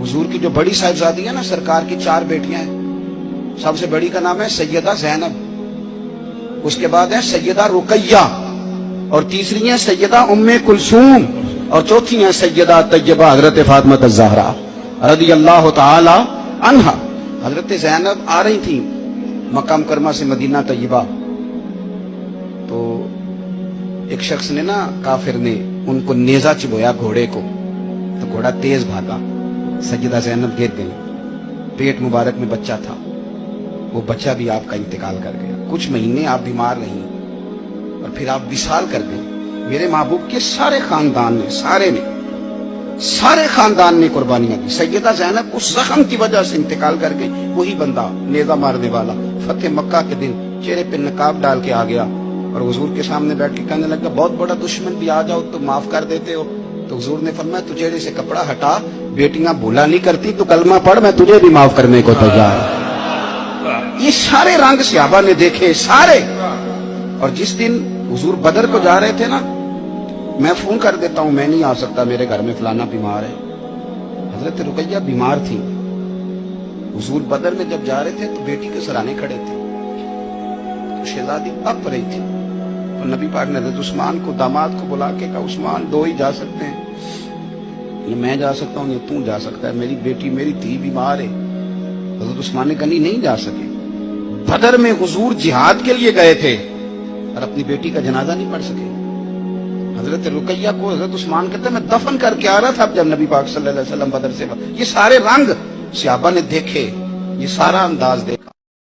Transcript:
حضور کی جو بڑی صاحبزادی ہے نا، سرکار کی 4 بیٹیاں ہیں. سب سے بڑی کا نام ہے سیدہ زینب، اس کے بعد ہے سیدہ رقیہ، اور تیسری ہیں سیدہ ام کلثوم، اور چوتھی ہیں سیدہ طیبہ حضرت فاطمہ الزہرا رضی اللہ تعالی عنہا. حضرت زینب آ رہی تھیں مکہ مکرمہ سے مدینہ طیبہ، تو ایک شخص نے نا، کافر نے ان کو نیزہ چبویا گھوڑے کو، تو گھوڑا تیز بھاگا، سیدہ زینب گر گئی. پیٹ مبارک میں بچہ تھا، وہ بچہ بھی آپ کا انتقال کر گیا. کچھ مہینے آپ بیمار رہی اور پھر آپ وصال کر گئی. میرے محبوب کے سارے خاندان نے قربانیاں دی. سیدہ زینب اس زخم کی وجہ سے انتقال کر گئی. وہی بندہ نیزہ مارنے والا فتح مکہ کے دن چہرے پہ نقاب ڈال کے آ گیا اور حضور کے سامنے بیٹھ کے کہنے لگا بہت بڑا دشمن بھی آ جاؤ تو معاف کر دیتے ہو. تو حضور نے فرمایا تو چہرے سے کپڑا ہٹا، بیٹیاں بھولا نہیں کرتی، تو کلمہ پڑھ، میں تجھے بھی معاف کرنے کو تیار. یہ سارے رنگ صحابہ نے دیکھے سارے. اور جس دن حضور بدر کو جا رہے تھے نا، میں فون کر دیتا ہوں میں نہیں آ سکتا، میرے گھر میں فلانا بیمار ہے. حضرت رقیہ بیمار تھی. حضور بدر میں جب جا رہے تھے تو بیٹی کے سرانے کھڑے تھے، شہزادی کپ رہی تھی. تو نبی پاک نے حضرت عثمان کو، داماد کو بلا کے کہا عثمان 2 ہی جا سکتے ہیں، میں جا سکتا ہوں یا تو جا سکتا ہے، میری بیٹی میری دھی بیمار ہے. حضرت عثمان نے کہا نہیں جا سکے. بدر میں حضور جہاد کے لیے گئے تھے اور اپنی بیٹی کا جنازہ نہیں پڑھ سکے. حضرت رقیہ کو حضرت عثمان کہتے ہیں میں دفن کر کے آ رہا تھا جب نبی پاک صلی اللہ علیہ وسلم بدر سے. یہ سارے رنگ صحابہ نے دیکھے، یہ سارا انداز دیکھا.